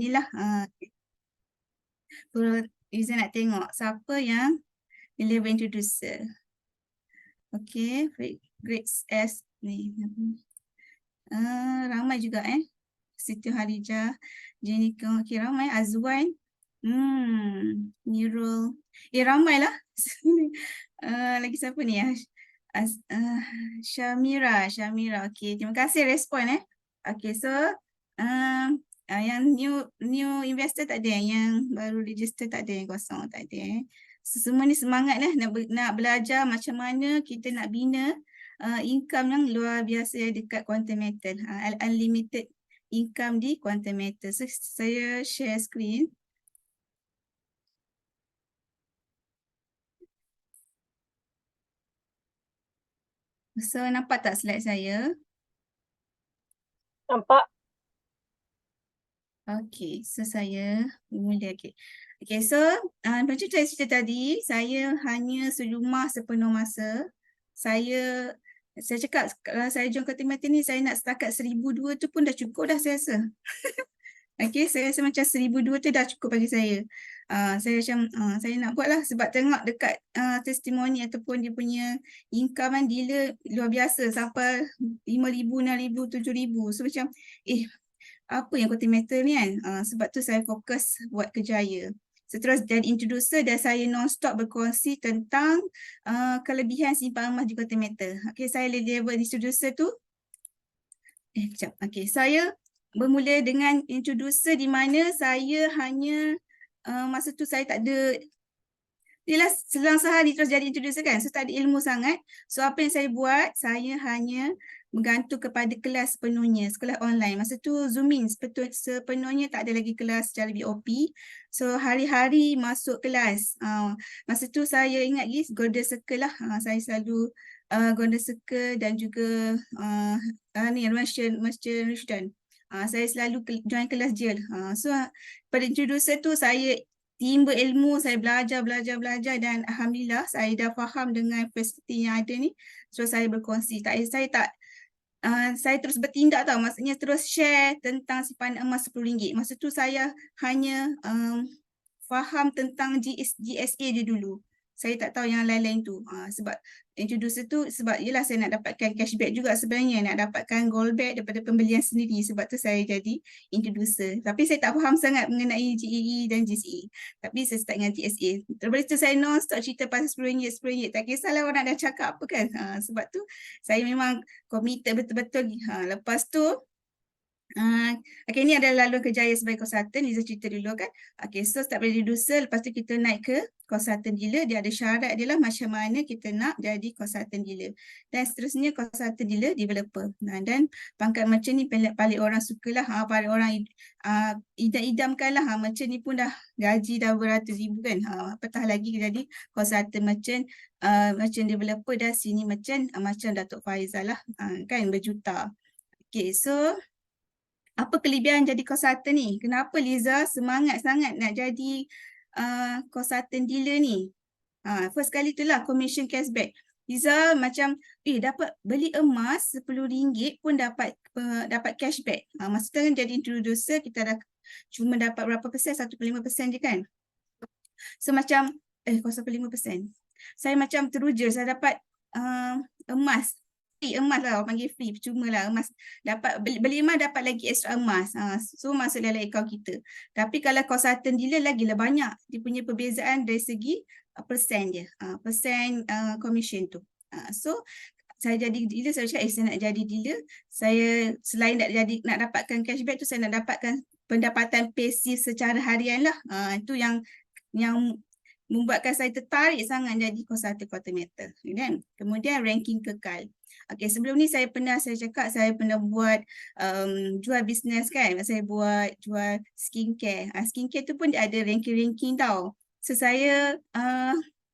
inilah user nak tengok siapa yang level introducer. Okay, grade S ni. Ramai juga Siti Harijah, Jenika, okay, ramai. Azwan, Nurul, ramai lah. Lagi siapa ni ya? Syamira, okay, terima kasih respon Okay, so yang new investor tak ada, yang baru register tak ada, yang kosong tak ada So, semua ni semangat lah nak belajar macam mana kita nak bina income yang luar biasa dekat quantum metal, unlimited income di quantum metal. So, saya share screen. So, nampak tak slide saya? Nampak. Okay, so saya mula. Okay, so macam saya cerita tadi, saya hanya serumah sepenuh masa. Saya cakap kalau saya join quantum metal ni, saya nak setakat 1,200 tu pun dah cukup dah saya rasa. Okay, saya rasa macam 1,200 tu dah cukup bagi saya. Saya macam saya nak buat lah sebab tengok dekat testimoni ataupun dia punya income kan gila luar biasa sampai 5,000, 6,000, 7,000. So macam apa yang quantum metal ni kan? Sebab tu saya fokus buat kerjaya. Seterus jadi introducer dan saya non-stop berkongsi tentang kelebihan simpan emas di quantum metal. Okay, saya level introducer tu. Kejap. Okay, saya bermula dengan introducer di mana saya hanya masa tu saya tak ada, yelah selang sehari terus jadi introducer kan, so tak ada ilmu sangat. So apa yang saya buat, saya hanya bergantung kepada kelas sepenuhnya, sekolah online. Masa tu Zoom in sepenuhnya, tak ada lagi kelas secara BOP. So hari-hari masuk kelas. Masa tu saya ingat lagi Golden Circle lah, saya selalu Golden Circle dan juga ni Merchant Rushdon. Saya selalu join kelas JEL. So pada introducer tu saya timba ilmu, saya belajar dan alhamdulillah saya dah faham dengan fasiliti yang ada ni. So saya berkongsi. Saya terus bertindak tau, maksudnya terus share tentang simpanan emas RM10. Masa tu saya hanya faham tentang GSA dia dulu. Saya tak tahu yang lain-lain tu. Sebab introducer tu, sebab yelah saya nak dapatkan cashback juga sebenarnya, nak dapatkan gold back daripada pembelian sendiri. Sebab tu saya jadi introducer. Tapi saya tak faham sangat mengenai GEE dan GCE. Tapi saya start dengan GSA. Terus tu saya non-stop cerita pasal RM10. Tak kisahlah orang dah cakap apa kan. Sebab tu saya memang committed betul-betul. Lepas tu, okay, ni adalah laluan kerjaya sebagai konsultan. Liza cerita dulu kan. Okay, so start dari reducer, lepas tu kita naik ke konsultan dealer. Dia ada syarat dia lah macam mana kita nak jadi konsultan dealer. Dan seterusnya konsultan dealer developer. Dan pangkat merchant ni paling orang suka lah. Paling orang idam-idamkan lah. Merchant ni pun dah gaji dah beratus ribu kan. Apatah lagi jadi konsultan merchant, merchant developer dan sini merchant macam Datuk Faizal lah. Kan berjuta. Okay, so apa kelebihan jadi konsultan ni? Kenapa Liza semangat sangat nak jadi konsultan dealer ni? First kali itulah commission cashback. Liza macam dapat beli emas RM10 pun dapat cashback. Masa tu kan jadi introducer, kita dah cuma dapat berapa persen? 1.5% je kan? So macam 0.5%. Saya macam teruja, saya dapat emas lah, orang panggil free, percuma lah emas. Dapat beli emas dapat lagi extra emas. So masuk dalam akaun kita. Tapi kalau konsultan dealer lagilah banyak. Dia punya perbezaan dari segi persen dia. Persen commission tu. So saya jadi dealer, saya cakap saya nak jadi dealer. Saya selain nak dapatkan cashback tu, saya nak dapatkan pendapatan pasif secara harian lah. Itu yang membuatkan saya tertarik sangat jadi konsultan quantum metal. Kan? Kemudian ranking kekal. Okay, sebelum ni saya pernah buat jual bisnes kan. Saya jual skincare. Skincare tu pun dia ada ranking-ranking tau. So saya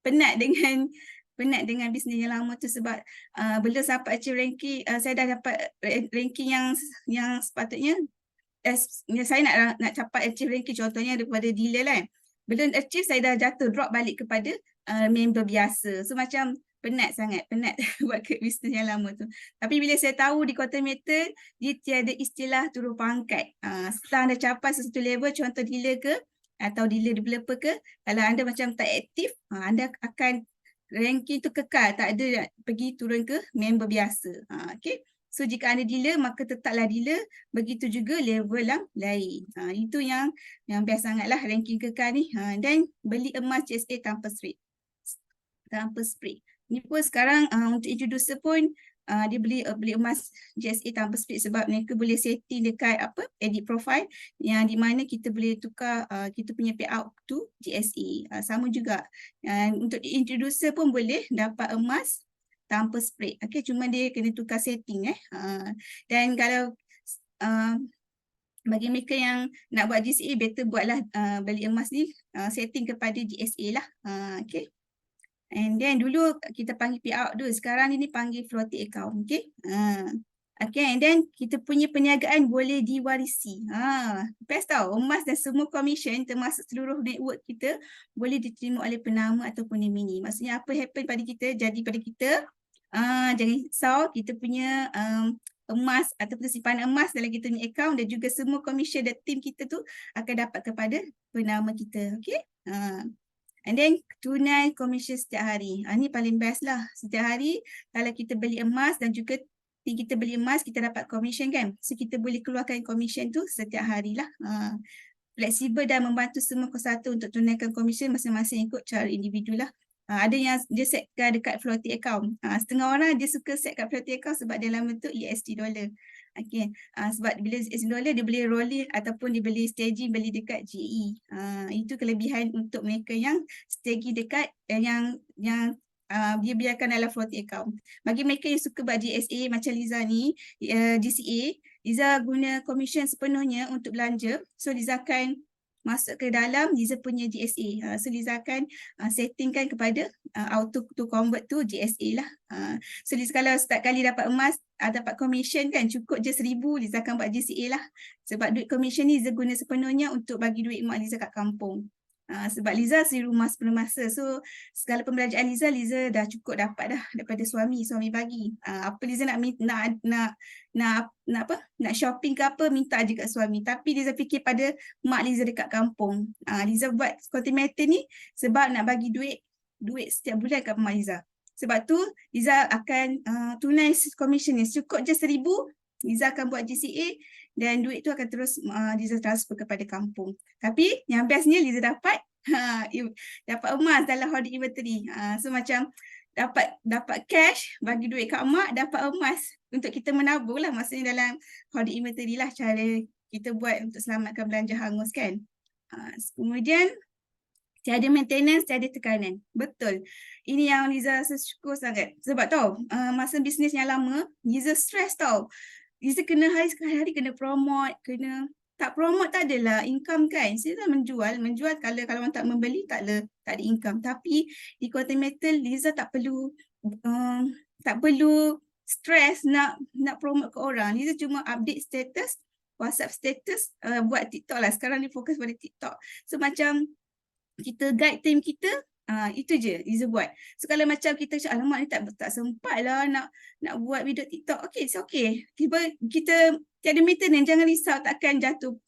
penat dengan bisnes yang lama tu sebab belum sampai achieve ranking. Saya dah dapat ranking yang sepatutnya saya nak capai achieve ranking, contohnya daripada dealer kan. Belum achieve, saya dah jatuh drop balik kepada member biasa. So macam penat sangat, penat buat bisnes yang lama tu. Tapi bila saya tahu di Quantum Metal, dia tiada istilah turun pangkat. Setelah anda capai sesuatu level, contoh dealer ke, atau dealer developer ke, kalau anda macam tak aktif, anda akan ranking tu kekal, tak ada pergi turun ke member biasa. Okay. So jika anda dealer, maka tetaplah dealer, begitu juga level yang lain. Itu yang best sangatlah ranking kekal ni. Dan beli emas GSA tanpa spray. Ni pun sekarang untuk introducer pun dia beli emas GSA tanpa split sebab mereka boleh setting dekat edit profile yang di mana kita boleh tukar kita punya payout to GSA. Sama juga untuk introducer pun boleh dapat emas tanpa split. Okay, cuma dia kena tukar setting dan kalau bagi mereka yang nak buat GSA, better buatlah beli emas ni setting kepada GSA lah. Okay. And then dulu kita panggil payout dulu. Sekarang ini panggil floating account. Okay. Okay. And then kita punya perniagaan boleh diwarisi. Best tau. Emas dan semua commission termasuk seluruh network kita boleh diterima oleh penama ataupun nominee. Maksudnya apa happen pada kita, jadi pada kita. Jangan risau, kita punya emas ataupun simpanan emas dalam kita punya account dan juga semua commission dan team kita tu akan dapat kepada penama kita. Okay. And then tunai komisen setiap hari. Ini paling best lah. Setiap hari kalau kita beli emas dan juga kita beli emas, kita dapat komisen kan. So kita boleh keluarkan komisen tu setiap hari lah. Fleksibel dan membantu semua kuasa untuk tunaikan komisen masing-masing ikut cara individu lah. Ada yang dia setkan dekat floating account. Setengah orang dia suka set kat floating account sebab dalam bentuk USD dollar. Okay. Sebab bila USD dollar dia boleh rolling ataupun dia boleh staging beli dekat GE. Itu kelebihan untuk mereka yang staging dekat yang dia biarkan dalam floating account. Bagi mereka yang suka buat GSA macam Liza ni, GCA, Liza guna komisen sepenuhnya untuk belanja. So Liza akan masuk ke dalam Liza punya GSA. So Liza akan settingkan kepada auto to convert to GSA lah. So Liza kalau setiap kali dapat emas, dapat komisen kan, cukup je 1,000, Liza akan buat GCA lah. Sebab duit komisen ni Liza guna sepenuhnya untuk bagi duit mak Liza kat kampung. Sebab Liza si rumah sepenuh masa. So segala pembelanjaan Liza dah cukup dapat dah daripada suami bagi. Apa Liza nak shopping ke apa, minta je kat suami. Tapi Liza fikir pada mak Liza dekat kampung. Liza buat Quantum Metal ni sebab nak bagi duit setiap bulan kat mak Liza. Sebab tu Liza akan tunai komisen ni. Cukup je 1,000, Liza akan buat GCA dan duit tu akan terus Liza transfer kepada kampung. Tapi yang bestnya Liza dapat emas dalam holding inventory. So macam dapat cash, bagi duit kat mak, dapat emas untuk kita menabung lah. Maksudnya dalam holding inventory lah cara kita buat untuk selamatkan belanja hangus kan. Kemudian tiada maintenance, tiada tekanan. Betul. Ini yang Liza syukur sangat. Sebab tahu masa bisnes yang lama, Liza stress tau. Liza kena hari-hari kena promote, tak promote tak adalah income kan. Liza menjual kalau orang tak membeli tak ada income. Tapi di Quantum Metal Liza tak perlu stress nak promote ke orang. Liza cuma update status, WhatsApp status, buat TikTok lah. Sekarang ni fokus pada TikTok. So macam kita guide team kita, itu je Liza buat. So kalau macam kita cakap, alamak ni tak sempat lah nak buat video TikTok. Okay, it's okay. Kita tiada maintenance, jangan risau, takkan jatuh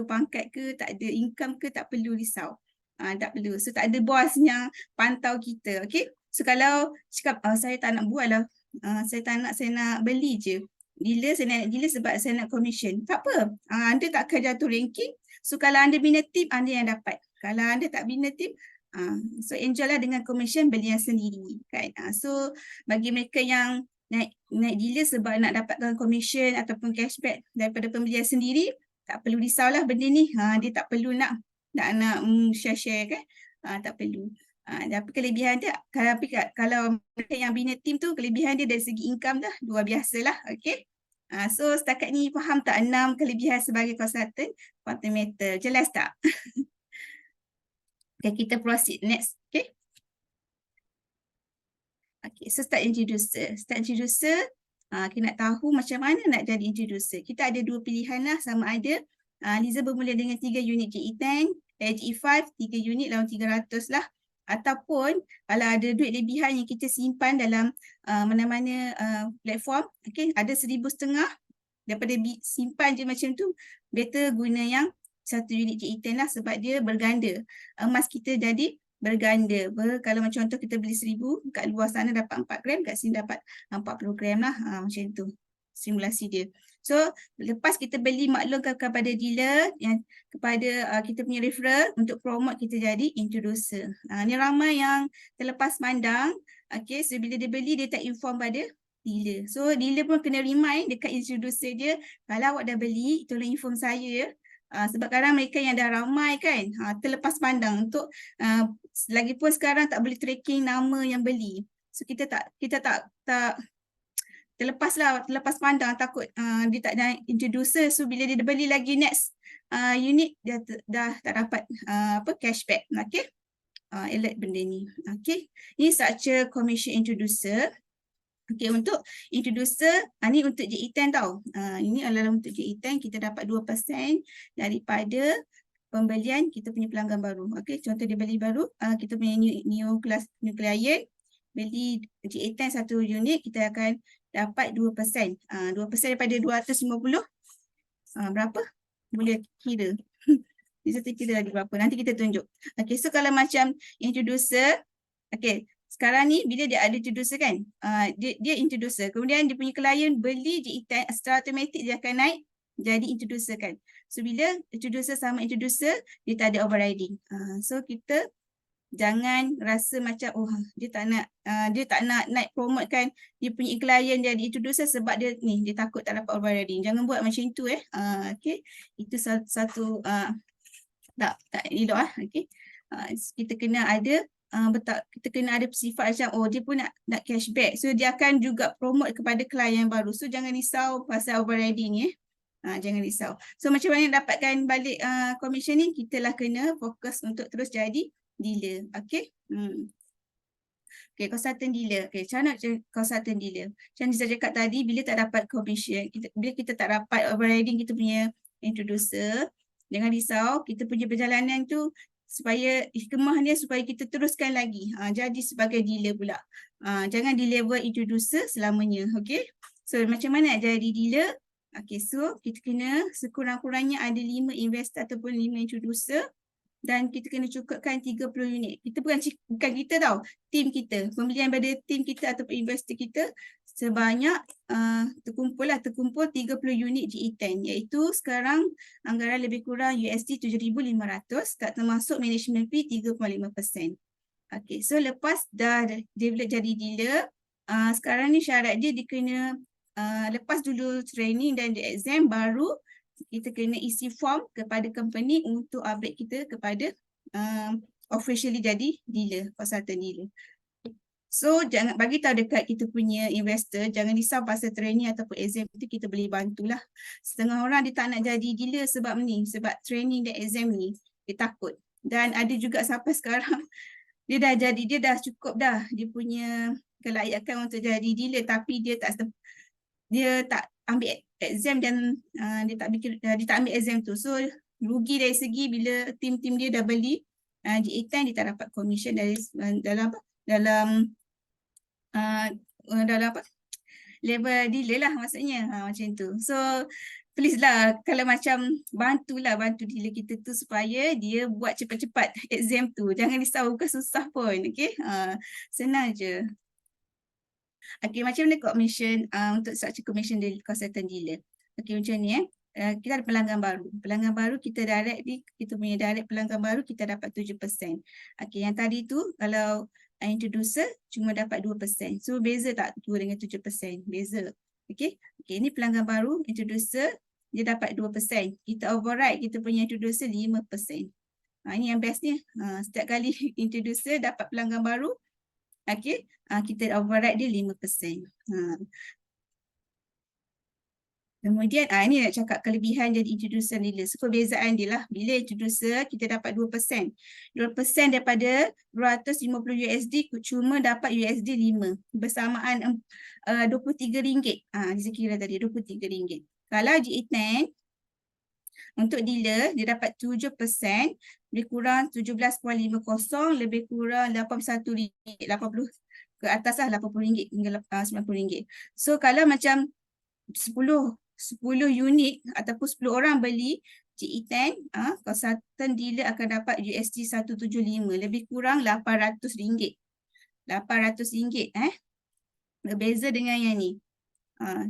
pangkat ke, tak ada income ke, tak perlu risau. Tak perlu. So tak ada bos yang pantau kita. Okay. So kalau cakap, saya tak nak buat lah. Saya nak beli je. Saya nak dealer sebab saya nak commission. Tak apa. Anda tak akan jatuh ranking. So kalau anda bina team, anda yang dapat. Kalau anda tak bina team, so enjoy lah dengan commission beli yang sendiri kan. So bagi mereka yang naik dealer sebab nak dapatkan commission ataupun cashback daripada pembelian sendiri, tak perlu risaulah benda ni. Dia tak perlu nak share kan. Tak perlu. Tapi kelebihan dia, kalau mereka yang bina team tu, kelebihan dia dari segi income dah luar biasa lah. Okay. So setakat ni faham tak 6 kelebihan sebagai konsultan Quantum Metal? Jelas tak? Okay, kita proceed next. Okay. Okay, so start introducer. Kita nak tahu macam mana nak jadi introducer. Kita ada 2 pilihan lah, sama ada Liza bermula dengan 3 unit GE10, GE5, 3 unit lawan 300 lah. Ataupun kalau ada duit lebihan yang kita simpan dalam mana-mana platform, okay, ada 1,500 daripada simpan je macam tu, better guna yang 1 unit JE10 lah sebab dia berganda. Emas kita jadi berganda. Kalau macam contoh kita beli 1,000, kat luar sana dapat 4 gram, kat sini dapat 40 gram lah. Macam tu simulasi dia. So, lepas kita beli maklumkan kepada dealer, yang kepada kita punya referral untuk promote kita jadi introducer. Ni ramai yang terlepas pandang. Okay, so bila dia beli, dia tak inform pada dealer. So dealer pun kena remind dekat introducer dia, kalau awak dah beli, tolong inform saya ya. Sebab kadang mereka yang dah ramai kan, terlepas pandang untuk lagipun sekarang tak boleh tracking nama yang beli. So kita tak terlepas pandang, takut dia tak ada introducer. So bila dia beli lagi next unit, dia dah tak dapat cashback. Okay, alert benda ni. Okay, ni structure commission introducer. Okay, untuk introducer, ni untuk JE10 tau. Ini adalah untuk JE10, kita dapat 2% daripada pembelian kita punya pelanggan baru. Okay, contoh dia beli baru, kita punya new client, beli JE10 1 unit, kita akan dapat 2%. 2% daripada 250, berapa? Boleh kira. Bisa terkira lagi berapa, nanti kita tunjuk. Okay, so kalau macam introducer, okay, sekarang ni bila dia ada introducer kan, dia introducer, kemudian dia punya klien beli JE10, secara automatik dia akan naik jadi introducer kan. So bila introducer sama introducer, dia tak ada overriding. So kita jangan rasa macam dia tak nak naik promote kan dia punya klien jadi introducer sebab dia takut tak dapat overriding. Jangan buat macam tu okay, itu satu tak elok okay. Kita kena ada kita kena ada sifat macam dia pun nak cashback, so dia akan juga promote kepada klien baru. So jangan risau pasal overriding jangan risau. So macam mana dapatkan balik commission ni, kita lah kena fokus untuk terus jadi dealer. Okay, okay, consultant dealer. Okay, macam mana consultant dealer? Macam saya cakap tadi, bila tak dapat commission, bila kita tak dapat overriding kita punya introducer, jangan risau, kita punya perjalanan tu supaya hikmah dia supaya kita teruskan lagi jadi sebagai dealer pula. Jangan di level introducer selamanya. Okay, so macam mana nak jadi dealer? Okay, so kita kena sekurang-kurangnya ada 5 investor ataupun 5 introducer dan kita kena cukupkan 30 unit. Kita bukan kita tau, tim kita, pembelian pada tim kita ataupun investor kita sebanyak terkumpul 30 unit JE10, iaitu sekarang anggaran lebih kurang USD 7,500, tak termasuk management fee 3.5%. Okay, so lepas dah develop jadi dealer, sekarang ni syarat dia kena lepas dulu training dan exam, baru kita kena isi form kepada company untuk upgrade kita kepada officially jadi dealer, consultant dealer. So jangan bagi tahu dekat kita punya investor, jangan risau pasal training ataupun exam itu, kita boleh bantulah. Setengah orang dia tak nak jadi dealer sebab sebab training dan exam ni dia takut. Dan ada juga sampai sekarang dia dah cukup dah dia punya kelayakan untuk jadi dealer, tapi dia tak ambil exam dan dia tak ambil exam tu. So rugi dari segi bila tim-tim dia dah beli JE10, dia tak dapat commission dari dalam level dealer lah maksudnya, macam tu. So please lah, kalau macam bantu dealer kita tu supaya dia buat cepat-cepat exam tu. Jangan risau, bukan susah pun. Okay, senang je. Okay, macam mana commission untuk structure commission dari consultant dealer. Okay, macam ni kita ada pelanggan baru. Pelanggan baru kita punya direct pelanggan baru kita dapat 7%. Okay, yang tadi tu kalau introducer cuma dapat 2%. So beza tak 2 dengan 7%? Beza. Okay, ini pelanggan baru, introducer dia dapat 2%. Kita override kita punya introducer 5%. Ini yang best ni. Setiap kali introducer dapat pelanggan baru, okay, kita override dia 5%. Kemudian ini nak cakap kelebihan jadi introducer dealer. So perbezaan dia lah, bila introducer kita dapat 2%. 2% daripada 250 USD cuma dapat USD 5. Bersamaan RM23. Saya kira tadi RM23. Kalau JE10 Untuk dealer, dia dapat 7%, lebih kurang 17.50, lebih kurang RM81, 80 ke atas lah, RM80 hingga RM90. So kalau macam 10 unit ataupun 10 orang beli GE10, consultant dealer akan dapat USD 175, lebih kurang RM800. RM800 berbeza dengan yang ni.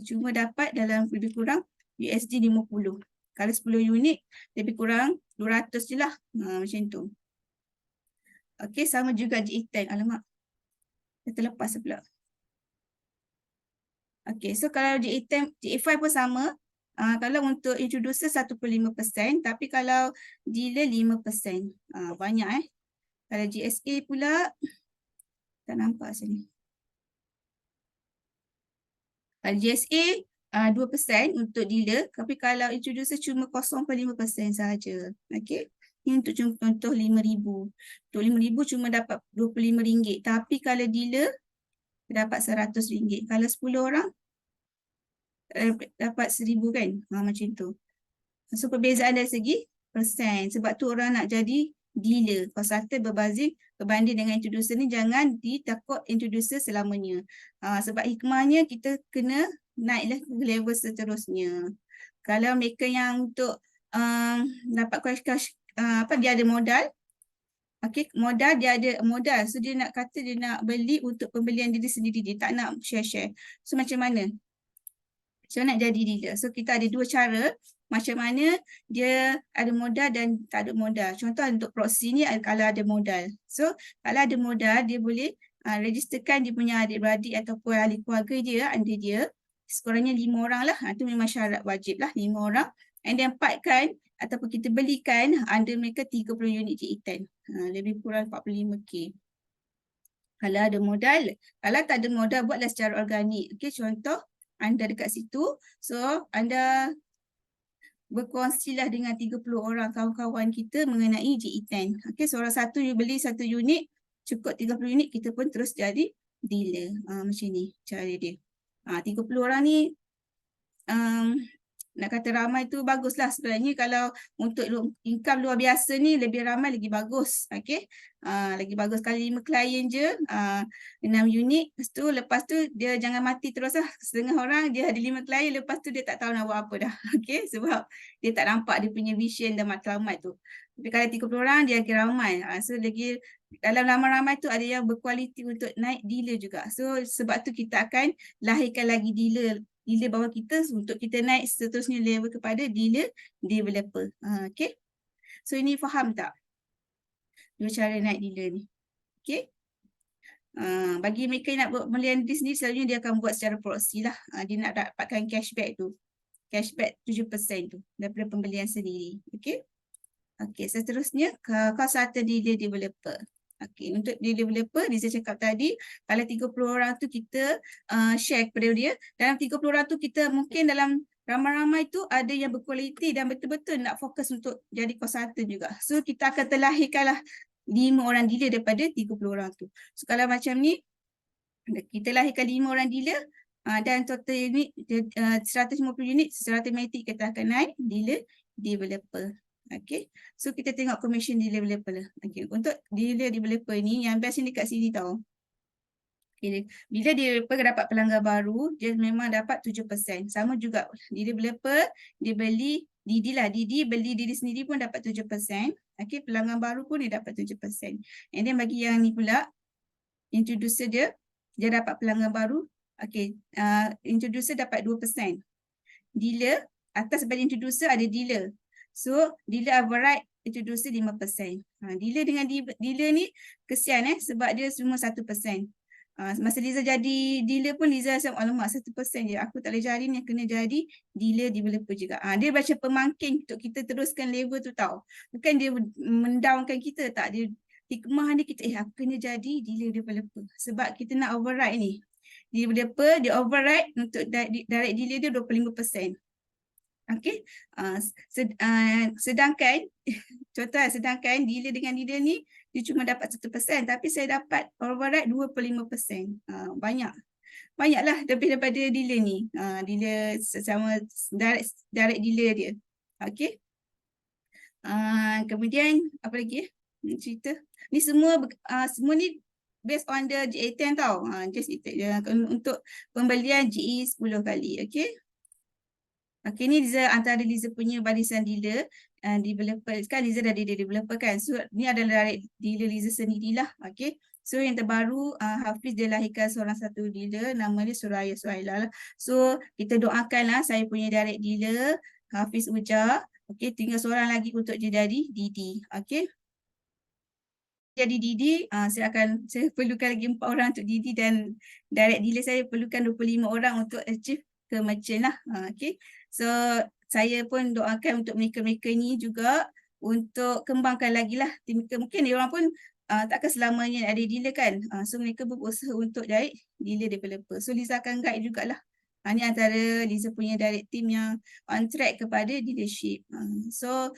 Cuma dapat dalam lebih kurang USD 50. Kalau 10 unit lebih kurang 200 je lah. Macam tu. Okey, sama juga GE10. Alamak, dah terlepas pula. Okey, so kalau GE10, GE5 pun sama. Kalau untuk introducer 1.5%, tapi kalau dealer 5%. Banyak Kalau GSA pula, tak nampak sini. Kalau GSA 2% untuk dealer, tapi kalau introducer cuma 0.5% sahaja. Okey. Ini untuk contoh RM5,000. Untuk RM5,000 cuma dapat RM25. Tapi kalau dealer dapat RM100. Kalau 10 orang dapat RM1,000 kan? Macam tu. So perbezaan dari segi persen. Sebab tu orang nak jadi dealer. Consultant berbanding dengan introducer ni, jangan ditakut introducer selamanya. Sebab hikmahnya kita kena naiklah ke level seterusnya. Kalau mereka yang untuk dapat cash, dia ada modal. Okey, modal, dia ada modal. So dia nak kata dia nak beli untuk pembelian diri sendiri. Dia tak nak share-share. So macam mana? So nak jadi dealer. So kita ada dua cara. Macam mana dia ada modal dan tak ada modal. Contoh untuk proxy ni kalau ada modal. So kalau ada modal, dia boleh registerkan dia punya adik-beradik ataupun ahli keluarga dia, anda dia. Sekurangnya 5 orang lah. Itu memang syarat wajib lah, 5 orang. And then empatkan ataupun kita belikan anda mereka 30 unit GE10. Lebih kurang 45K. Kalau ada modal. Kalau tak ada modal, buatlah secara organik. Okay, contoh anda dekat situ. So anda berkongsilah dengan 30 orang kawan-kawan kita mengenai GE10. Okey, seorang satu you beli 1 unit, cukup 30 unit, kita pun terus jadi dealer. Macam ni cara dia. 30 orang ni nak kata ramai tu baguslah sebenarnya. Kalau untuk income luar biasa ni lebih ramai lagi bagus. Okey. Lagi bagus. Kalau 5 klien je, 6 unit. Lepas tu dia jangan mati terus lah. Setengah orang dia ada 5 klien, lepas tu dia tak tahu nak buat apa dah. Okey, sebab dia tak nampak dia punya vision dan matlamat tu. Tapi kalau 30 orang dia akan ramai. So lagi dalam ramai-ramai tu ada yang berkualiti untuk naik dealer juga. So sebab tu kita akan lahirkan lagi dealer bawah kita untuk kita naik seterusnya level kepada dealer developer. Okay. So ini faham tak? Dua cara naik dealer ni. Okay. Bagi mereka yang nak buat pembelian diri sendiri, selalunya dia akan buat secara proxy lah. Dia nak dapatkan cashback tu. Cashback 7% tu daripada pembelian sendiri. Okay. Okay, seterusnya consultant dealer developer. Okay, untuk developer, dia saya cakap tadi, kalau 30 orang tu kita share kepada dia. Dalam 30 orang tu kita mungkin dalam ramai-ramai tu ada yang berkualiti dan betul-betul nak fokus untuk jadi consultant juga. So kita akan terlahirkanlah 5 orang dealer daripada 30 orang tu. So kalau macam ni, kita lahirkan 5 orang dealer dan total unit 150 unit secara automatik kita akan naik dealer developer. Okay, so kita tengok commission developer lah. Okay, untuk dealer developer ni yang best ni dekat sini tau. Okay, bila developer dapat pelanggan baru, dia memang dapat 7%. Sama juga developer, dia beli Didi beli diri sendiri pun dapat 7%. Okay, pelanggan baru pun dia dapat 7%. And then bagi yang ni pula, introducer dia dapat pelanggan baru. Okay, introducer dapat 2%. Dealer, atas daripada introducer ada dealer. So, dealer override introducer 5%. Dealer dengan dealer ni kesian sebab dia semua 1%. Masa Liza jadi dealer pun Liza rasa, alamak 1% je. Aku tak boleh jadi ni, kena jadi dealer developer juga. Dia macam pemangkin untuk kita teruskan level tu tau. Bukan dia mendownkan kita tak. Dia hikmah ni kita, aku kena jadi dealer developer. Sebab kita nak override ni. Developer, dia override untuk direct dealer dia 25%. Okay, sedangkan contoh sedangkan dealer dengan dealer ni dia cuma dapat 1%, tapi saya dapat override 25%. Banyaklah lebih daripada dealer ni. Dealer sama direct dealer dia. Okay. Kemudian apa lagi cerita. Ni semua ni based on the GA10 tau. Just untuk pembelian GE 10 kali. Okay. Okay, ni Liza antara Liza punya barisan dealer developer. Kan Liza dah jadi developer kan. So ni adalah direct dealer Liza sendirilah. Okay. So yang terbaru Hafiz dia lahirkan seorang satu dealer, nama dia Suraya Suhaila lah. So kita doakanlah saya punya direct dealer Hafiz Ujar. Okay, tinggal seorang lagi untuk dia jadi Didi. Okay. Jadi Didi, saya perlukan lagi 4 orang untuk Didi dan direct dealer saya perlukan 25 orang untuk achieve ke merchant lah. Okay. So saya pun doakan untuk mereka-mereka ni juga untuk kembangkan lagi lah. Mungkin dia orang pun takkan selamanya ada dealer kan. So mereka berusaha untuk direct dealer developer. So Liza akan guide jugalah. Ini antara Liza punya direct team yang on track kepada dealership. So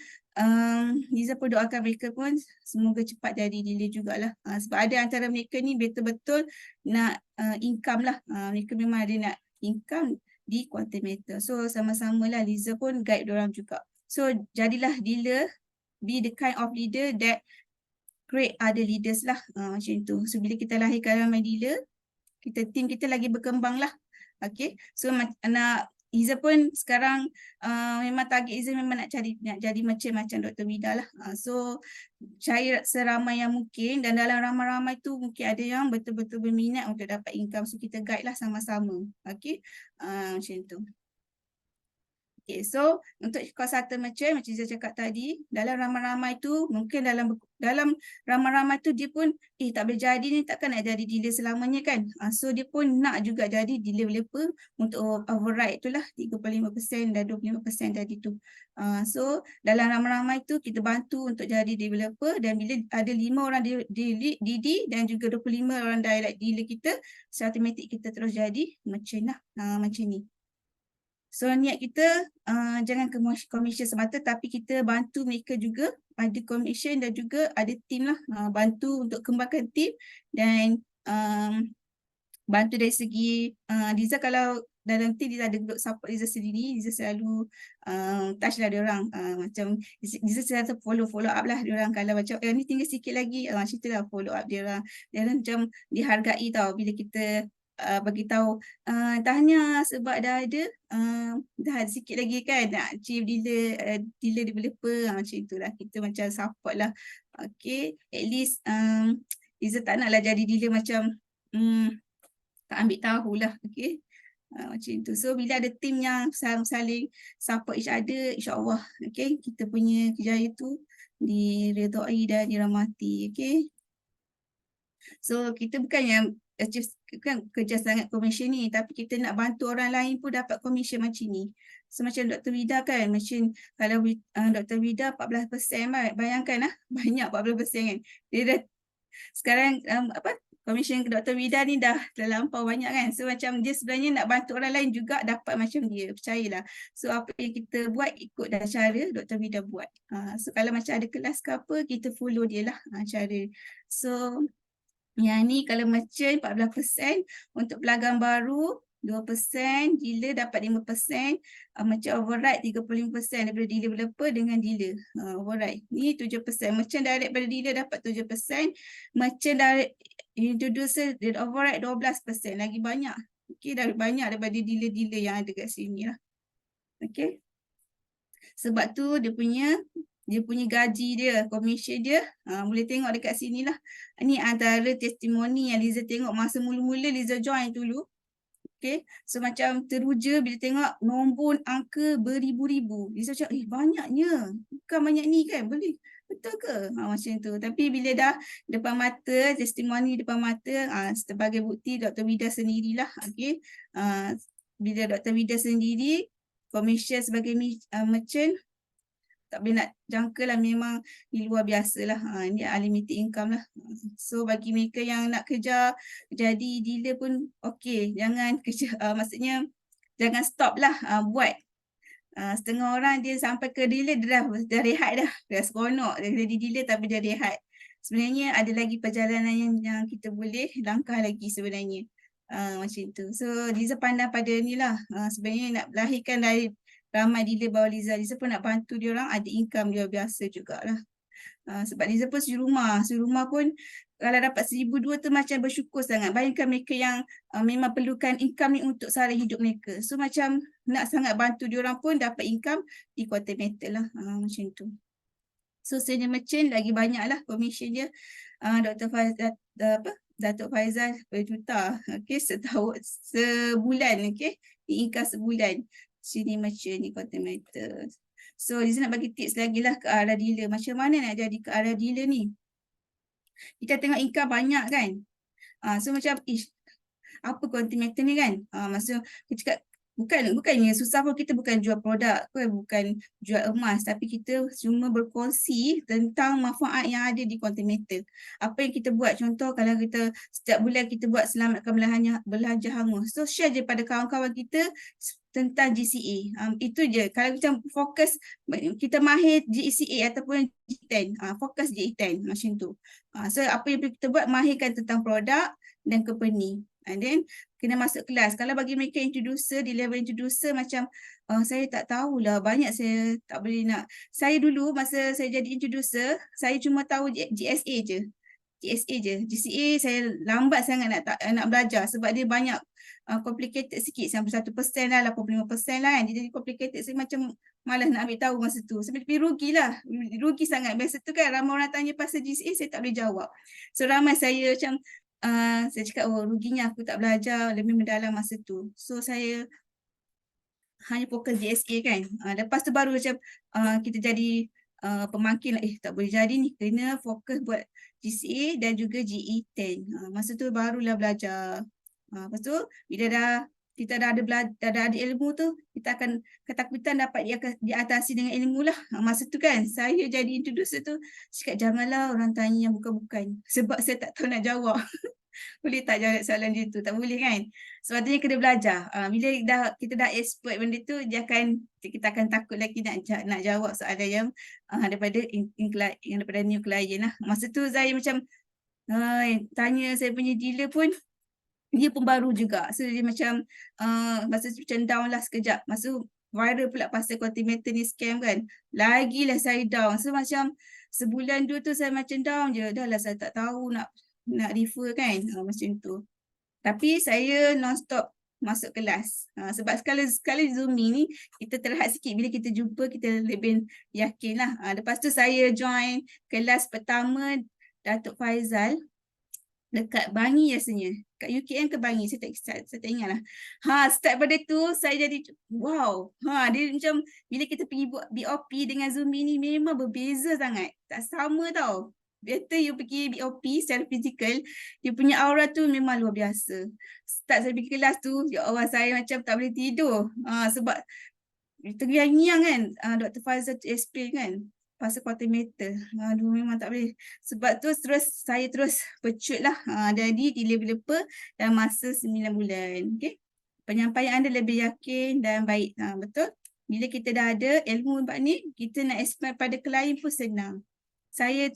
Liza pun doakan mereka pun semoga cepat jadi dealer jugalah. Sebab ada antara mereka ni betul-betul nak income lah. Mereka memang ada nak income di Quantum Metal. So sama-sama lah Liza pun guide diorang juga. So jadilah dealer, be the kind of leader that create other leaders lah. Macam tu. So bila kita lahirkan ramai dealer, tim kita lagi berkembang lah. Okay. So nak Iza pun sekarang memang target Iza memang nak jadi macam Dr. Vida lah. So cari seramai yang mungkin dan dalam ramai-ramai tu mungkin ada yang betul-betul berminat untuk dapat income. So kita guide lah sama-sama. Okay. Macam tu. Okay, so untuk consultant macam saya cakap tadi, dalam ramai-ramai tu mungkin dalam ramai-ramai tu dia pun tak boleh jadi ni, takkan nak jadi dealer selamanya kan. So dia pun nak juga jadi dealer developer untuk override tu lah 35% dan 25% tadi tu. So dalam ramai-ramai tu kita bantu untuk jadi developer dan bila ada 5 orang DD dan juga 25 orang direct dealer kita, secara automatik kita terus jadi merchant lah macam ni. So niat kita jangan commission semata tapi kita bantu mereka juga ada commission dan juga ada team lah bantu untuk kembangkan team dan bantu dari segi Liza kalau dalam team Liza ada group support Liza sendiri, Liza selalu touch lah diorang macam Liza selalu follow up lah diorang kalau macam ni tinggal sikit lagi macam tu lah follow up diorang macam dihargai tau bila kita bagi tahu tanya sebab dah ada sikit lagi kan nak achieve dealer developer macam itulah kita macam support lah. Okay, at least Liza tak nak lah jadi dealer macam tak ambil tahu lah. Okay, macam tu. So bila ada team yang saling support each other, insyaAllah okay, kita punya kejayaan tu diredai dan dirahmati. Okay, so kita bukan yang kan kerja sangat komisen ni tapi kita nak bantu orang lain pun dapat komisen macam ni. So macam Dr. Vida kan, macam kalau Dr. Vida 14%, bayangkan lah banyak 14% kan. Dia dah sekarang komisen Dr. Vida ni dah terlampau banyak kan. So macam dia sebenarnya nak bantu orang lain juga dapat macam dia, percayalah. So apa yang kita buat ikut dah cara Dr. Vida buat. So kalau macam ada kelas ke apa, kita follow dia lah cara. So yang ni kalau merchant 14%, untuk pelanggan baru 2%, dealer dapat 5%, macam override 35% daripada dealer developer dengan dealer. Override ni 7%, merchant direct pada dealer dapat 7%, merchant direct introducer dia override 12%, lagi banyak. Okay, dah banyak daripada dealer-dealer yang ada kat sini lah. Okay. Sebab tu dia punya gaji dia, komisen dia, boleh tengok dekat sini lah. Ni antara testimoni yang Liza tengok masa mula-mula Liza join dulu. Okay, so macam teruja bila tengok nombor angka beribu-ribu. Liza macam, banyaknya. Bukan banyak ni kan, boleh. Betul ke? Macam tu. Tapi bila dah depan mata, testimoni depan mata, sebagai bukti Dr. Vida sendirilah. Okay. Bila Dr. Vida sendiri, komisen sebagai merchant, tak boleh nak jangka lah, memang di luar biasa lah. Ini unlimited income lah. So bagi mereka yang nak kerja jadi dealer pun okay, jangan kerja, maksudnya jangan stop lah buat. Setengah orang dia sampai ke dealer dia dah rehat dah seronok dia jadi dealer tapi dia rehat. Sebenarnya ada lagi perjalanan yang kita boleh langkah lagi sebenarnya. Macam tu. So Liza pandang pada ni lah. Sebenarnya nak lahirkan dari ramai dealer bawah Liza. Liza pun nak bantu dia orang ada income dia biasa jugalah. Sebab Liza pun suri rumah pun kalau dapat 1,000 2 tu macam bersyukur sangat. Bayangkan mereka yang memang perlukan income ni untuk sara hidup mereka. So macam nak sangat bantu dia orang pun dapat income di kuartal metal lah. Macam tu. So senior merchant lagi banyak lah komisen dia. Dr. Faizal, Datuk Faizal berjuta, okay, setahun, sebulan, okay, di income sebulan. Senior merchant di kuartal metal. So di sini nak bagi tips lagi lah ke arah dealer. Macam mana nak jadi ke arah dealer ni? Kita tengok income banyak kan. So macam apa content meter ni kan. Maksud kita cakap bukannya susah pun, kita bukan jual produk, bukan jual emas, tapi kita cuma berkongsi tentang manfaat yang ada di content meter. Apa yang kita buat, contoh kalau kita setiap bulan kita buat selamatkan belanja hangus. So share je pada kawan-kawan kita tentang GCA. Itu je. Kalau kita fokus, kita mahir GCA ataupun G10, fokus G10 macam tu. So apa yang kita buat, mahirkan tentang produk dan company. And then kena masuk kelas. Kalau bagi mereka introducer, di level introducer macam saya tak tahulah, banyak saya tak boleh nak. Saya dulu masa saya jadi introducer, saya cuma tahu GSA je. GSA je. GCA saya lambat sangat nak belajar sebab dia banyak complicated sikit, sampai 1% lah, 85% lah kan. Dia jadi complicated, saya macam malas nak ambil tahu masa tu. Sebab rugi lah. Rugi sangat. Biasa tu kan ramai orang tanya pasal GCA, saya tak boleh jawab. So ramai saya macam saya cakap, ruginya aku tak belajar lebih mendalam masa tu. So saya hanya fokus GSA kan. Lepas tu baru macam kita jadi pemangkin lah. Tak boleh jadi ni. Kena fokus buat GCA dan juga GE10. Masa tu barulah belajar. Lepas tu bila kita dah ada ilmu tu, kita akan ketakutan dapat diatasi dengan ilmu lah. Masa tu kan saya jadi introducer tu, cakap janganlah orang tanya yang bukan-bukan. Sebab saya tak tahu nak jawab. Boleh tak jawab soalan dia tu? Tak boleh kan? Sebabnya kena belajar. Bila kita dah expert benda tu, kita akan takut lagi nak jawab soalan yang daripada daripada new client lah. Masa tu saya macam tanya saya punya dealer pun, dia pun baru juga. So dia macam masa macam down lah sekejap. Masa viral pula pasal Quantimeter ni scam kan. Lagilah saya down. So macam sebulan dua tu saya macam down je. Dah lah saya tak tahu nak refer kan. Macam tu. Tapi saya non-stop masuk kelas. Sebab sekali Zooming ni kita terhad sikit. Bila kita jumpa kita lebih yakin lah. Lepas tu saya join kelas pertama Datuk Faizal dekat Bangi rasanya. Kat UKM ke Bangi, saya tak ingat lah. Start pada tu saya jadi wow. Dia macam bila kita pergi buat BOP dengan Zooming ni memang berbeza sangat. Tak sama tau. Better you pergi BOP secara fizikal, dia punya aura tu memang luar biasa. Start saya pergi kelas tu, ya Allah saya macam tak boleh tidur. Sebab terngiang-ngiang kan Dr. Faizal explain kan pasal Quantimeter. Aduh memang tak boleh. Sebab tu saya terus pecut lah. Jadi developer dalam masa 9 bulan. Okay? Penyampaian anda lebih yakin dan baik. Betul? Bila kita dah ada ilmu bab ni, kita nak explain pada klien pun senang. Saya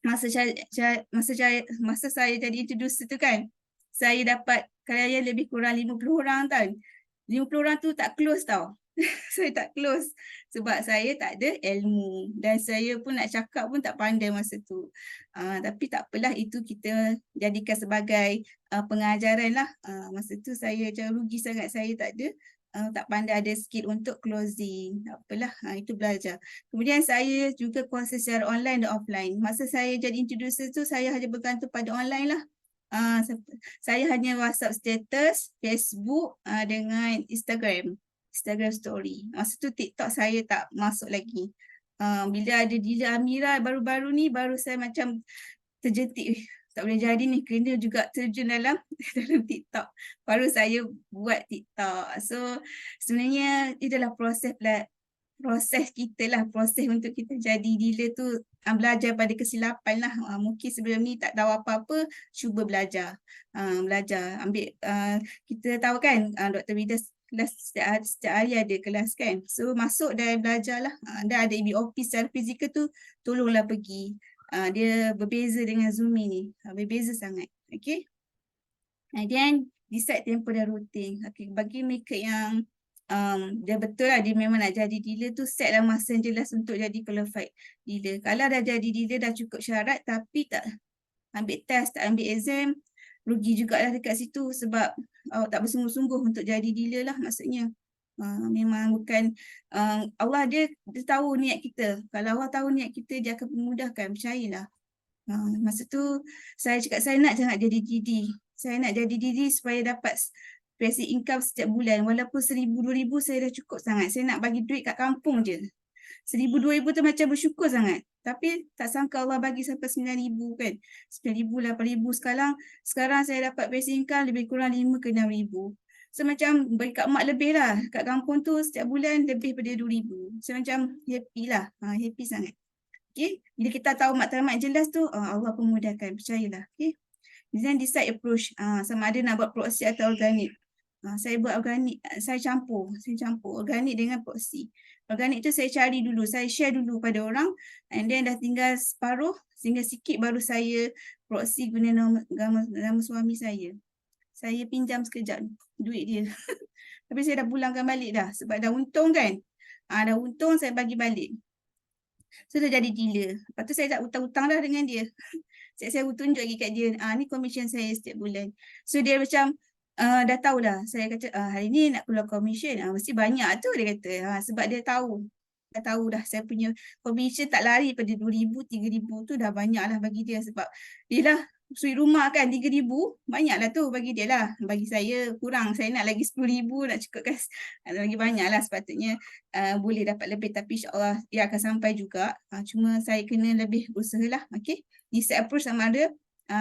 masa saya jadi introducer tu kan, saya dapat klien lebih kurang 50 orang kan. 50 orang tu tak close tau. Saya tak close sebab saya tak ada ilmu dan saya pun nak cakap pun tak pandai masa tu. Tapi tak apalah, itu kita jadikan sebagai pengajaran lah. Masa tu saya macam rugi sangat, saya tak pandai ada skill untuk closing. Tak apalah, itu belajar. Kemudian saya juga kursus secara online dan offline. Masa saya jadi introducer tu saya hanya bergantung pada online lah. Saya hanya WhatsApp status, Facebook dengan Instagram story. Masa tu TikTok saya tak masuk lagi. Bila ada dealer Amira baru-baru ni, baru saya macam terjentik. Tak boleh jadi ni, kena juga terjun dalam TikTok. Baru saya buat TikTok. So sebenarnya itu adalah proses kita lah, proses untuk kita jadi dealer tu belajar pada kesilapan lah. Mungkin sebelum ni tak tahu apa-apa, cuba belajar. Ambil, kita tahu kan Dr. Vida kelas setiap hari ada kelas kan. So masuk dan belajar lah. Dah ada BOP secara fizikal tu, tolonglah pergi. Dia berbeza dengan Zooming ni. Berbeza sangat. Okay. Then decide tempo dan rutin. Okay. Bagi mereka yang dia betul lah, dia memang nak jadi dealer tu set lah masa yang jelas untuk jadi qualified dealer. Kalau dah jadi dealer dah cukup syarat tapi tak ambil test, tak ambil exam, rugi jugalah dekat situ sebab awak tak bersungguh-sungguh untuk jadi dealer lah maksudnya. Memang bukan Allah dia tahu niat kita. Kalau Allah tahu niat kita, dia akan memudahkan, percayalah. Masa tu saya cakap saya nak sangat jadi DD. Saya nak jadi DD supaya dapat passive income setiap bulan. Walaupun 1,000-2,000 saya dah cukup sangat. Saya nak bagi duit kat kampung je. 1,000-2,000 tu macam bersyukur sangat. Tapi tak sangka Allah bagi sampai 9,000 kan. 9,000, 8,000 sekarang saya dapat passive income lebih kurang 5 ke 6,000. So macam bagi kat mak lebih lah. Kat kampung tu setiap bulan lebih pada 2,000. So macam happy lah. Happy sangat. Okay. Bila kita tahu matlamat jelas tu, Allah pemudahkan. Percayalah. Okay. Then decide approach. Sama ada nak buat proxy atau organik. Saya buat organik, saya campur organik dengan proxy. Organik tu saya cari dulu, saya share dulu pada orang, and then dah tinggal separuh, tinggal sikit baru saya proxy guna nama suami saya. Saya pinjam sekejap duit dia. Tapi saya dah pulangkan balik dah sebab dah untung kan. Dah untung saya bagi balik. So dah jadi dealer. Lepas tu saya tak hutang-hutang dah dengan dia. Saya tunjuk lagi kat dia, ni commission saya setiap bulan. So dia macam dah tahu dah. Saya kata hari ni nak keluar commission, mesti banyak tu dia kata. Sebab dia tahu. Dah tahu dah saya punya commission tak lari pada 2,000, 3,000 tu dah banyak lah bagi dia. Sebab dia lah suite rumah kan 3,000, banyak lah tu bagi dia lah. Bagi saya kurang, saya nak lagi 10,000 nak cukupkan lagi banyak lah sepatutnya boleh dapat lebih. Tapi insyaAllah dia akan sampai juga. Cuma saya kena lebih berusaha lah. Okay. Decide approach sama ada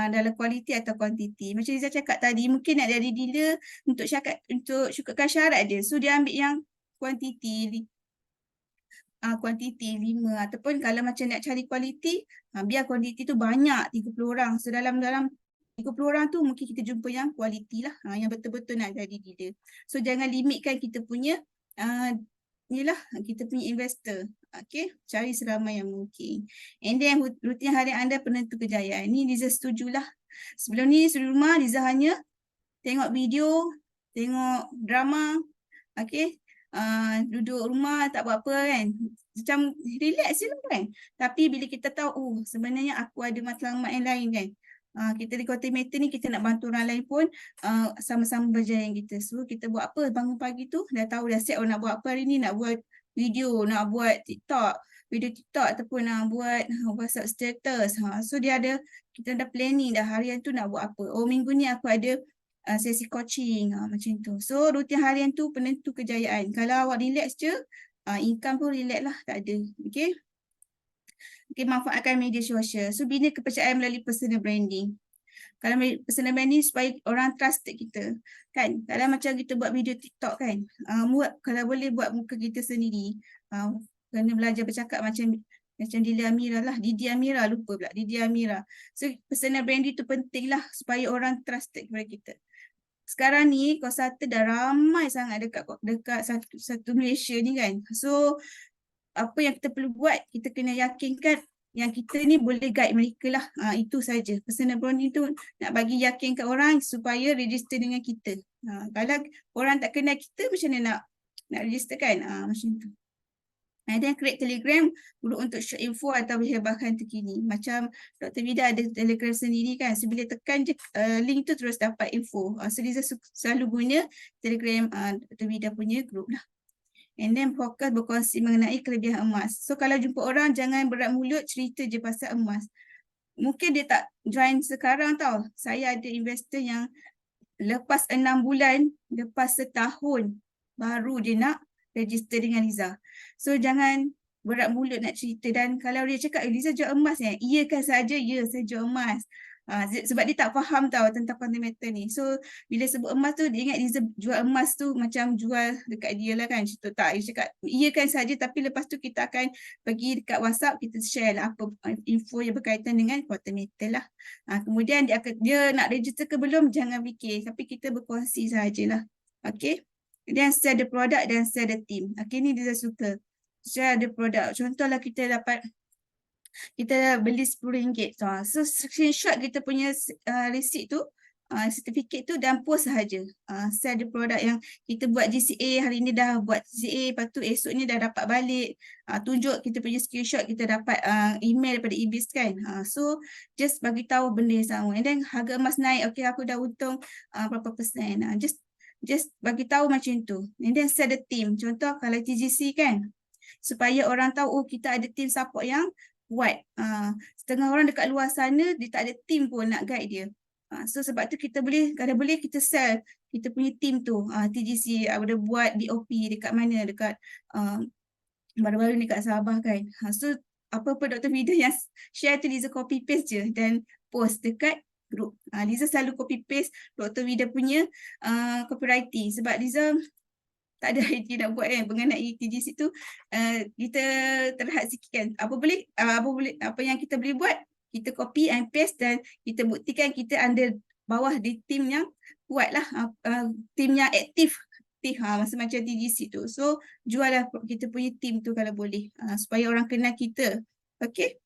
dalam kualiti atau kuantiti. Macam Liza cakap tadi, mungkin nak jadi dealer untuk cukupkan syarat dia. So dia ambil yang kuantiti, kuantiti 5 ataupun kalau macam nak cari kualiti, biar kuantiti tu banyak 30 orang. So dalam 30 orang tu mungkin kita jumpa yang kualiti lah, yang betul-betul nak jadi dealer. So jangan limitkan kita punya kita punya investor. Okay, cari seramai yang mungkin. And then rutin harian anda penentu kejayaan. Ini Liza setujulah. Sebelum ni rumah Liza hanya tengok video, tengok drama, okay, duduk rumah tak buat apa kan. Macam relax je lah kan. Tapi bila kita tahu, sebenarnya aku ada matlamat yang lain kan. Kita di koordinator ni kita nak bantu orang lain pun sama-sama berjaya kita. So kita buat apa bangun pagi tu dah tahu dah siap nak buat apa hari ni, nak buat video, nak buat video TikTok ataupun nak buat WhatsApp status. So dia ada, kita dah planning dah harian tu nak buat apa. Minggu ni aku ada sesi coaching macam tu. So rutin harian tu penentu kejayaan. Kalau awak relax je, income pun relax lah, tak ada. Okay. Okay, manfaatkan media sosial. So bina kepercayaan melalui personal branding. Kalau personal branding supaya orang trusted kita. Kan? Kalau macam kita buat video TikTok kan, kalau boleh buat muka kita sendiri. Kena belajar bercakap macam Didi Amira lah. Didi Amira. So personal branding tu penting lah supaya orang trusted kepada kita. Sekarang ni call-center dah ramai sangat dekat satu Malaysia ni kan. So apa yang kita perlu buat, kita kena yakinkan yang kita ni boleh guide mereka lah. Itu saja. Personal branding tu nak bagi yakin kat orang supaya register dengan kita. Kalau orang tak kenal kita, macam mana nak register kan? Macam tu. Dan create Telegram group untuk share info atau perkembangan terkini. Macam Dr. Vida ada Telegram sendiri kan. So bila tekan je link tu terus dapat info. So Liza selalu guna Telegram Dr. Vida punya group lah. And then fokus berkongsi mengenai kelebihan emas. So kalau jumpa orang jangan berat mulut, cerita je pasal emas. Mungkin dia tak join sekarang tau. Saya ada investor yang lepas 6 bulan, lepas setahun baru dia nak register dengan Liza. So jangan berat mulut nak cerita. Dan kalau dia cakap Liza jual emas ya, iya kan saja, ya saya jual emas. Sebab dia tak faham tau tentang fundamental ni. So bila sebut emas tu, dia ingat Liza jual emas tu macam jual dekat dia lah kan. Contoh tak, dia cakap iya kan saja, tapi lepas tu kita akan pergi dekat WhatsApp, kita share lah apa info yang berkaitan dengan fundamental lah. Kemudian dia nak register ke belum, jangan fikir. Tapi kita berkongsi sajalah. Okay. Dan share the product dan share the team. Okay, ni dia suka. Share the product. Contohlah kita beli RM10. So screenshot kita punya receipt tu, sertifikat tu dan post sahaja. Sell the produk yang kita buat GCA, hari ni dah buat GCA, lepas tu esoknya dah dapat balik, tunjuk kita punya screenshot, kita dapat email daripada Ibis kan. So just bagi tahu benda yang sama. And then harga emas naik, okay aku dah untung berapa persen. Just bagi tahu macam tu. And then set the team. Contoh kalau TGC kan, supaya orang tahu oh kita ada team support yang kuat. Setengah orang dekat luar sana dia tak ada team pun nak guide dia. So sebab tu kita boleh, kalau boleh kita sell kita punya team tu. TGC ada buat DOP dekat mana, dekat baru-baru ni kat Sabah kan. So apa-apa Dr. Vida yang share tu Liza copy paste je dan post dekat group. Liza selalu copy paste Dr. Vida punya copywriting sebab Liza tak ada idea nak buat kan mengenai TGC tu. Kita terhad sikit kan. Apa yang kita boleh buat, kita copy and paste dan kita buktikan kita under bawah di tim yang kuat lah, tim yang aktif. Masa macam TGC tu. So jual lah kita punya tim tu kalau boleh, supaya orang kenal kita. Okay.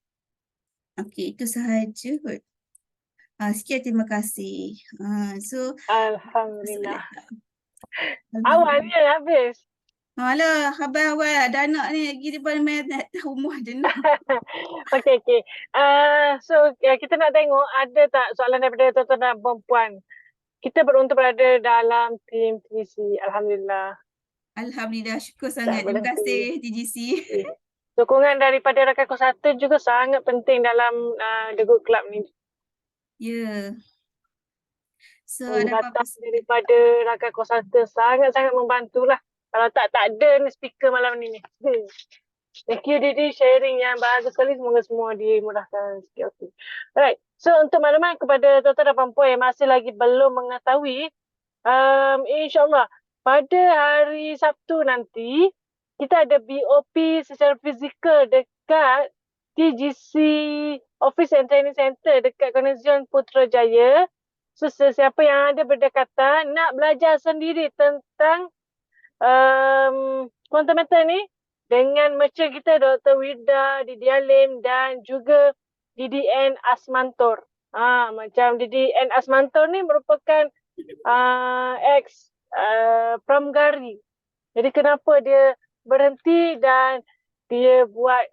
Okay, itu sahaja kot. Sekian, terima kasih. So Alhamdulillah. Awalnya habis. Alah, khabar awal ada anak ni lagi di bawah rumah jenuh. Okay. So kita nak tengok ada tak soalan daripada tuan-tuan dan perempuan. Kita beruntung berada dalam tim TGC. Alhamdulillah. Alhamdulillah, syukur sangat. Terima kasih TGC. Sokongan daripada rakan konsultan juga sangat penting dalam The Good Club ni. Ya. So ada apa-apa daripada rakan konsultan sangat-sangat membantulah. Kalau tak ada ni speaker malam ni. Thank you Didi, sharing yang bagus sekali. Semoga semua dimudahkan sikit. Okay. Alright. So untuk maklumat kepada tuan-tuan dan puan yang masih lagi belum mengetahui, insyaAllah pada hari Sabtu nanti kita ada BOP secara fizikal dekat TGC Office and Training Center dekat Konesian Putrajaya. So sesiapa yang ada berdekatan nak belajar sendiri tentang quantum method ni dengan merchant kita Dr. Wirda, Didi Alim dan juga DDN Asmantor. Macam DDN Asmantor ni merupakan ex pramugari. Jadi kenapa dia berhenti dan dia buat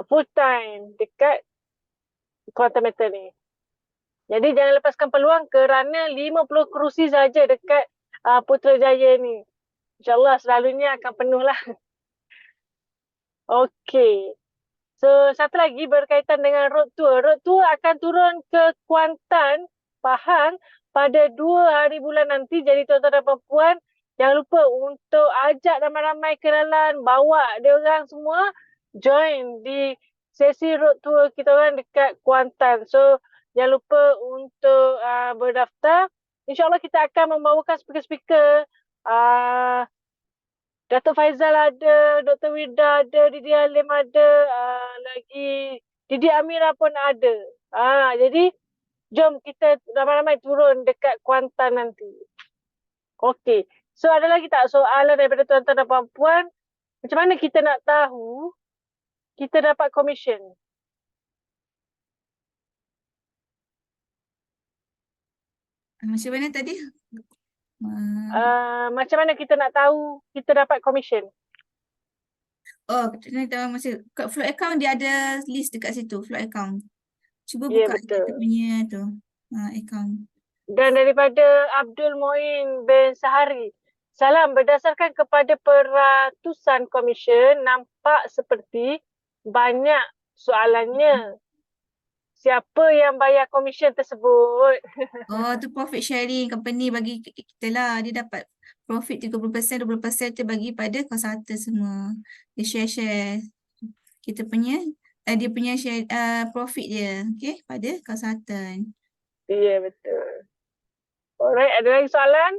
full time dekat quantum method ni. Jadi jangan lepaskan peluang kerana 50 kerusi saja dekat Putrajaya ni. InsyaAllah selalunya akan penuh lah. Okey. So satu lagi berkaitan dengan road tour. Road tour akan turun ke Kuantan, Pahang pada 2 hari bulan nanti. Jadi tuan-tuan dan perempuan jangan lupa untuk ajak ramai-ramai kenalan, bawa dia orang semua join di sesi road tour kita orang dekat Kuantan. So jangan lupa untuk berdaftar. InsyaAllah kita akan membawakan speaker-speaker. Dato' Faizal ada, Dr. Wirda ada, Didi Alim ada, lagi Didi Amira pun ada. Jadi jom kita ramai-ramai turun dekat Kuantan nanti. Okey. So ada lagi tak soalan daripada tuan-tuan dan puan-puan? Macam mana kita nak tahu kita dapat komisen? Macam mana tadi? Macam mana kita nak tahu kita dapat komisen? Kita masih kat flow account dia ada list dekat situ, flow account. Cuba buka kita punya tu account. Dan daripada Abdul Moin bin Sahari, salam, berdasarkan kepada peratusan komisen nampak seperti banyak soalannya. Siapa yang bayar komisen tersebut? Tu profit sharing company bagi kita lah. Dia dapat profit 30%, 20% tu bagi pada konsultan semua. Dia share kita punya, dia punya share profit dia, okay, pada konsultan. Ya, betul. Alright, ada lagi soalan?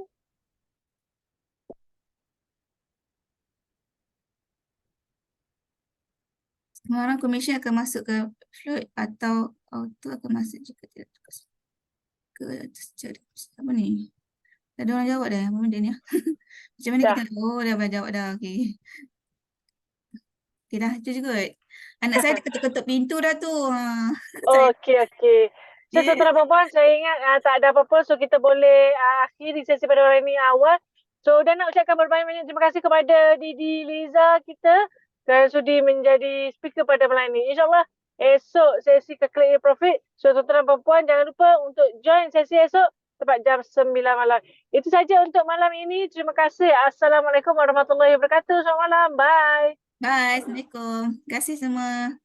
Semua orang komisen akan masuk ke float atau auto akan masuk juga ke secara apa ni? Tak ada orang jawab dah. Apa benda ni? Macam mana kita dah jawab dah. Okay. Okay dah, itu juga. Anak saya ada ketuk-ketuk pintu dah tu. Okey. So, Dia, tuan perempuan, saya ingat tak ada apa-apa. So, kita boleh akhiri sesi pada hari ini awal. So, dan nak ucapkan berbanyak-banyak terima kasih kepada Didi Liza kita kerana sudi menjadi speaker pada malam ini. InsyaAllah esok sesi ke Click Your Profit. So, tuan perempuan, jangan lupa untuk join sesi esok tepat jam 9 malam. Itu saja untuk malam ini. Terima kasih. Assalamualaikum warahmatullahi wabarakatuh. Selamat malam. Bye. bye, Assalamualaikum. Terima kasih semua.